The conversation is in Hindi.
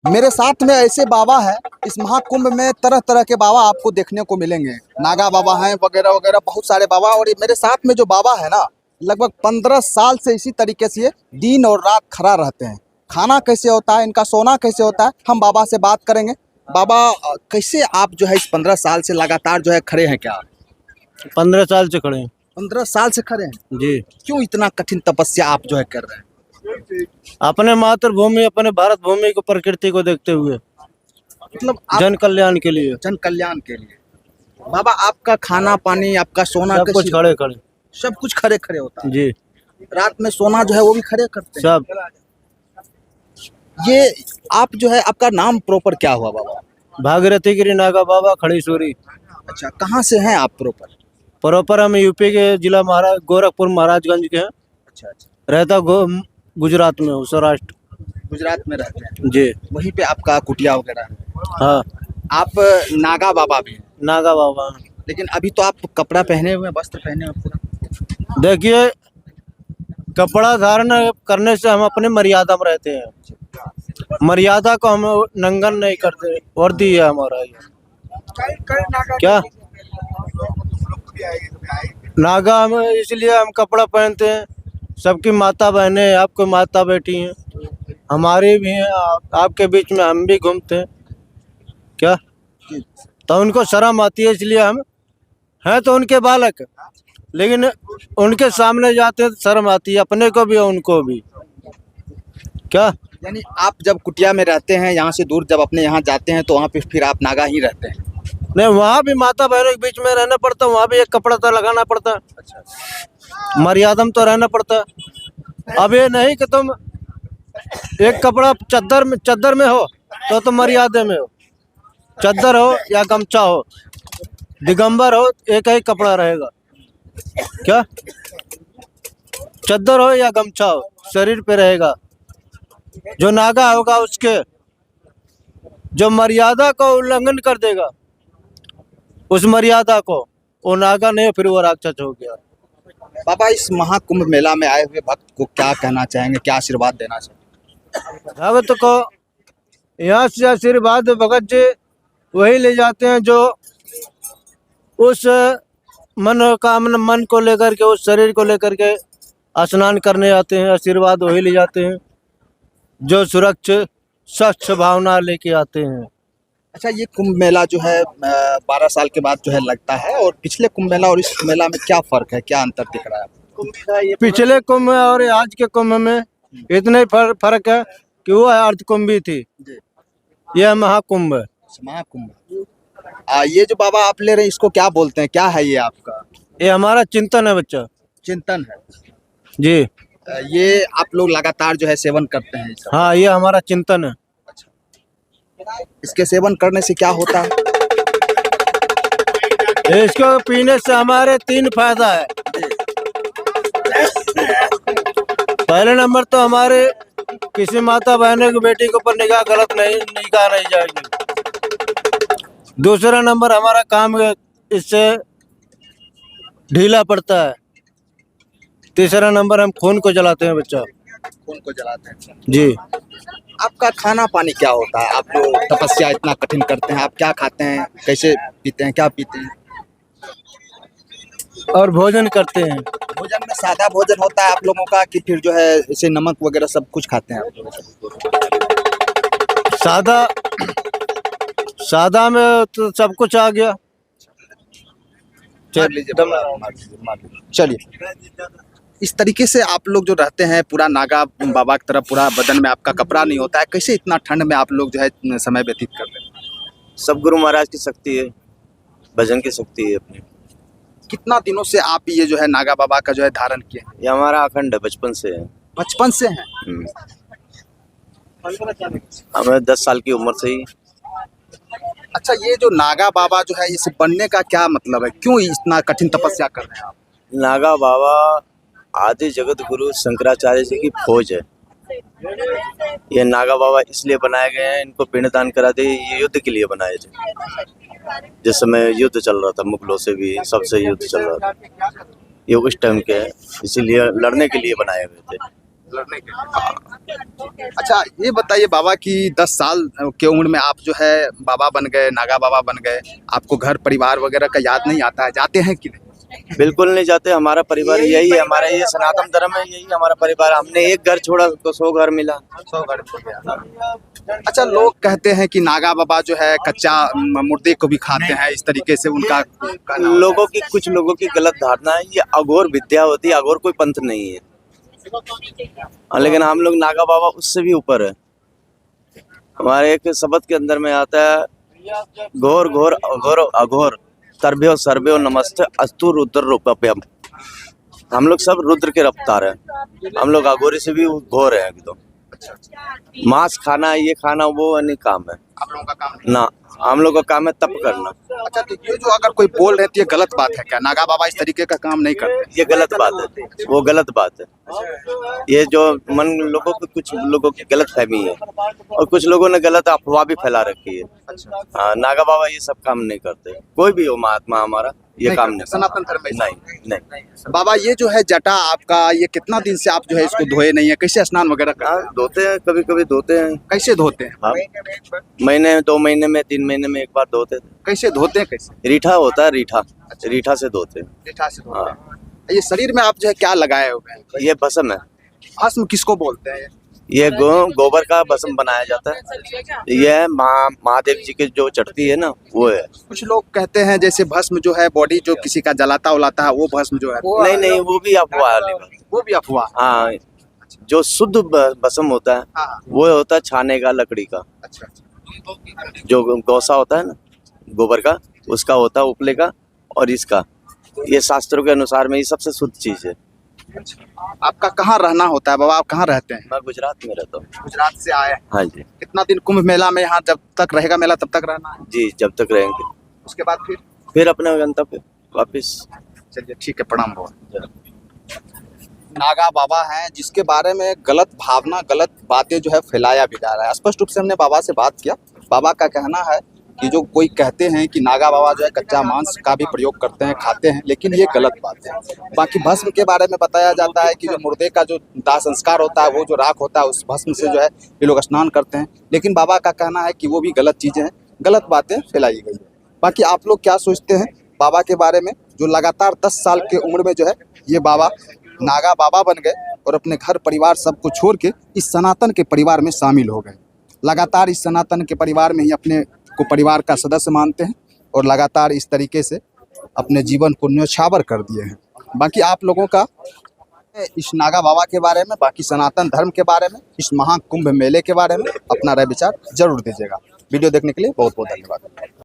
मेरे साथ में ऐसे बाबा है, इस महाकुंभ में तरह तरह के बाबा आपको देखने को मिलेंगे। नागा बाबा हैं वगैरह वगैरह, बहुत सारे बाबा। और ये मेरे साथ में जो बाबा है ना, लगभग 15 साल से इसी तरीके से ये दिन और रात खड़ा रहते हैं। खाना कैसे होता है, इनका सोना कैसे होता है, हम बाबा से बात करेंगे। बाबा कैसे आप जो है इस 15 साल से लगातार जो है खड़े हैं? क्या 15 साल से खड़े हैं 15 साल से खड़े हैं? जी। क्यों इतना कठिन तपस्या आप जो है कर रहे हैं? अपने मातृभूमि, अपने भारत भूमि को, प्रकृति को देखते हुए, मतलब आप जन कल्याण के लिए जन कल्याण के लिए। बाबा आपका खाना पानी, आपका सोना सब कुछ कैसे? खड़े खड़े सब कुछ खड़े खड़े होता है। जी। रात में सोना जो है वो भी खड़े करते हैं। सब ये आप जो है, आपका नाम प्रॉपर क्या हुआ बाबा? भागीरथी गिरी नागा बाबा खड़ी सूरी। अच्छा, कहाँ से हैं आप प्रॉपर? प्रॉपर हम यूपी के जिला गोरखपुर महाराजगंज के हैं। अच्छा अच्छा, रहता गुजरात में हूँ, सौराष्ट्र। गुजरात में रहते हैं। जी वहीं पे आपका कुटिया वगैरह है। हाँ। आप नागा बाबा भी हैं, नागा बाबा। लेकिन अभी तो आप कपड़ा पहने हुए हैं, वस्त्र पहने हुए हैं पूरा। देखिए, कपड़ा धारण करने से हम अपने मर्यादा में रहते हैं। मर्यादा को हम नंगन नहीं करते। वर्दी है हमारा ये। क्या नागा हम इसलिए हम कपड़ा पहनते हैं। सबकी माता बहनें हैं, आपकी माता बेटी हैं, हमारी भी हैं, आपके बीच में हम भी घूमते हैं। क्या तो उनको शर्म आती है, इसलिए हम हैं तो उनके बालक, लेकिन उनके सामने जाते हैं तो शर्म आती है, अपने को भी और उनको भी। क्या यानी आप जब कुटिया में रहते हैं, यहाँ से दूर जब अपने यहाँ जाते हैं, तो वहाँ पे फिर आप नागा ही रहते हैं? नहीं, वहाँ भी माता बहनों के बीच में रहना पड़ता है। वहाँ भी एक कपड़ा तो लगाना पड़ता है, मर्यादा में तो रहना पड़ता है। अब ये नहीं कि तुम एक कपड़ा चद्दर में हो तो मर्यादा में हो। चद्दर हो या गमछा हो, दिगंबर हो, एक ही कपड़ा रहेगा। क्या चद्दर हो या गमछा हो, शरीर पे रहेगा। जो नागा होगा उसके, जो मर्यादा को उल्लंघन कर देगा, उस मर्यादा को, वो नागा नहीं, फिर वो राक्षस हो गया। बाबा, इस महाकुंभ मेला में आए हुए भक्त को क्या कहना चाहेंगे, क्या आशीर्वाद देना चाहेंगे? भगत को यहाँ से आशीर्वाद भगत जी वही ले जाते हैं जो उस मनोकामना, मन को लेकर के, उस शरीर को लेकर के स्नान करने आते हैं। आशीर्वाद वही ले जाते हैं जो सुरक्षित स्वच्छ भावना लेके आते हैं। अच्छा, ये कुंभ मेला जो है 12 साल के बाद जो है लगता है, और पिछले कुंभ मेला और इस मेला में क्या फर्क है, क्या अंतर दिख रहा है? पिछले कुंभ और आज के कुंभ में इतना ही फर्क है कि वो अर्ध कुंभी थी, यह महाकुंभ है। महाकुंभ। ये जो बाबा आप ले रहे हैं, इसको क्या बोलते हैं, क्या है ये आपका? ये हमारा चिंतन है बच्चा। चिंतन है जी। ये आप लोग लगातार जो है सेवन करते हैं इसका? हाँ, ये हमारा चिंतन है। इसके सेवन करने से क्या होता है? इसको पीने से हमारे 3 फायदा है। पहले नंबर तो हमारे किसी माता बहनों की बेटी के ऊपर निगाह नहीं जाएगी। दूसरा नंबर, हमारा काम इससे ढीला पड़ता है। तीसरा नंबर, हम खून को जलाते हैं बच्चा। खून को जलाते हैं जी। आपका खाना पानी क्या होता है? आप लोग तपस्या इतना कठिन करते हैं, आप क्या खाते हैं, कैसे पीते हैं, क्या पीते हैं? और भोजन करते हैं। भोजन में सादा भोजन होता है आप लोगों का, कि फिर जो है इसे नमक वगैरह सब कुछ खाते हैं आप लोग? सादा में तो सब कुछ आ गया। चलिए, इस तरीके से आप लोग जो रहते हैं, पूरा नागा बाबा की तरफ पूरा बदन में आपका कपड़ा नहीं होता है, कैसे इतना ठंड में आप लोग जो है समय व्यतीत कर रहे हैं? सब गुरु महाराज की शक्ति है, भजन की शक्ति है अपनी। कितना दिनों से आप ये जो है नागा बाबा का जो है धारण किए हैं? ये हमारा अखंड है, बचपन से है। बचपन से है? हमें 10 साल की उम्र से ही। अच्छा, ये जो नागा बाबा जो है, इसे बनने का क्या मतलब है, क्यों इतना कठिन तपस्या कर रहे हैं आप? नागा बाबा आदि जगत गुरु शंकराचार्य जी की फौज है। ये नागा बाबा इसलिए बनाए गए हैं, इनको पिंडदान करा दे, ये युद्ध के लिए बनाए थे। जिस समय युद्ध चल रहा था, मुगलों से भी सबसे युद्ध चल रहा था, ये उस टाइम के इसीलिए लड़ने के लिए बनाए हुए थे। लड़ने के लिए। अच्छा ये बताइए बाबा कि 10 साल के उम्र में आप जो है बाबा बन गए, नागा बाबा बन गए, आपको घर परिवार वगैरह का याद नहीं आता है? जाते हैं कि नहीं? बिल्कुल नहीं जाते। हमारा परिवार यही है, हमारा ये सनातन धर्म है, यही हमारा परिवार। हमने एक घर छोड़ा तो 100 घर मिला। 100 घर मिल गया। अच्छा लोग कहते हैं कि नागा बाबा जो है कच्चा मुर्दे को भी खाते हैं, इस तरीके से उनका लोगों की, कुछ लोगों की गलत धारणा है, ये अघोर विद्या होती है, अघोर कोई पंथ नहीं है। लेकिन हम लोग नागा बाबा उससे भी ऊपर है। हमारे एक शब्द के अंदर में आता है घोर घोर अघोर अघोर सर्भ्यो सर्भ्यो नमस्ते अस्तु रुद्र रूपम। हम लोग सब रुद्र के रफ्तार हैं, हम लोग अघोरी से भी घोर हैं एकदम। मांस खाना, ये खाना, वो नहीं काम है आप लोगों का काम ना। हम लोग का काम है तप करना। अच्छा तो ये जो अगर कोई बोल रहे तो ये गलत बात है क्या? नागा बाबा इस तरीके का काम नहीं करते? ये गलत बात है, वो गलत बात है। ये जो मन लोगों को, कुछ लोगों की गलत फहमी है और कुछ लोगों ने गलत अफवाह भी फैला रखी है। हाँ, नागा बाबा ये सब काम नहीं करते। कोई भी हो महात्मा हमारा ये काम नहीं, सनातन धर्म में नहीं। बाबा ये जो है जटा आपका, ये कितना दिन से आप जो है इसको धोए नहीं है? कैसे स्नान वगैरह करते हैं? धोते हैं, कभी कभी धोते हैं। कैसे धोते हैं? हाँ, महीने 2 महीने में 3 महीने में एक बार धोते थे। कैसे धोते हैं? कैसे? रीठा होता है, रीठा से धोते हैं। रीठा से धोते हैं। ये शरीर में आप जो है क्या लगाए हुए हैं? ये भस्म है। भस्म किसको बोलते हैं? ये गोबर का भस्म बनाया जाता है। ये महादेव जी की जो चढ़ती है ना, वो है। कुछ लोग कहते हैं जैसे भस्म जो है बॉडी जो किसी का जलाता उलाता है वो भस्म जो है, नहीं, वो भी अफवाह वाली बात। वो भी अफवाह। हाँ, जो शुद्ध भस्म होता है हाँ। वो होता है छाने का, लकड़ी का। अच्छा। जो गौसा होता है ना गोबर का, उसका होता है उपले का, और इसका, ये शास्त्रों के अनुसार में ये सबसे शुद्ध चीज है। आपका कहाँ रहना होता है बाबा? आप कहाँ रहते हैं? मैं गुजरात में रहता हूँ। गुजरात से आए हैं। हाँ जी। कितना दिन कुंभ मेला में यहाँ जब तक रहेगा मेला तब तक रहना है? जी, जब तक रहेंगे। उसके बाद फिर अपने गंतव्य वापिस। चलिए ठीक है, प्रणाम बाबा। नागा बाबा हैं जिसके बारे में गलत भावना, गलत बातें जो है फैलाया भी जा रहा है। स्पष्ट रूप से हमने बाबा से बात किया। बाबा का कहना है कि जो कोई कहते हैं कि नागा बाबा जो है कच्चा मांस का भी प्रयोग करते हैं, खाते हैं, लेकिन ये गलत बात है। बाकी भस्म के बारे में बताया जाता है कि जो मुर्दे का जो दाह संस्कार होता है, वो जो राख होता है, उस भस्म से जो है ये लोग स्नान करते हैं। लेकिन बाबा का कहना है कि वो भी गलत चीज़ें हैं, गलत बातें फैलाई गई है। बाकी आप लोग क्या सोचते हैं बाबा के बारे में, जो लगातार 10 साल की उम्र में जो है ये बाबा नागा बाबा बन गए और अपने घर परिवार सबको छोड़ के इस सनातन के परिवार में शामिल हो गए। लगातार इस सनातन के परिवार में ही अपने को परिवार का सदस्य मानते हैं और लगातार इस तरीके से अपने जीवन को न्यौछावर कर दिए हैं। बाकी आप लोगों का इस नागा बाबा के बारे में, बाकी सनातन धर्म के बारे में, इस महाकुंभ मेले के बारे में अपना राय विचार जरूर दीजिएगा। वीडियो देखने के लिए बहुत बहुत धन्यवाद।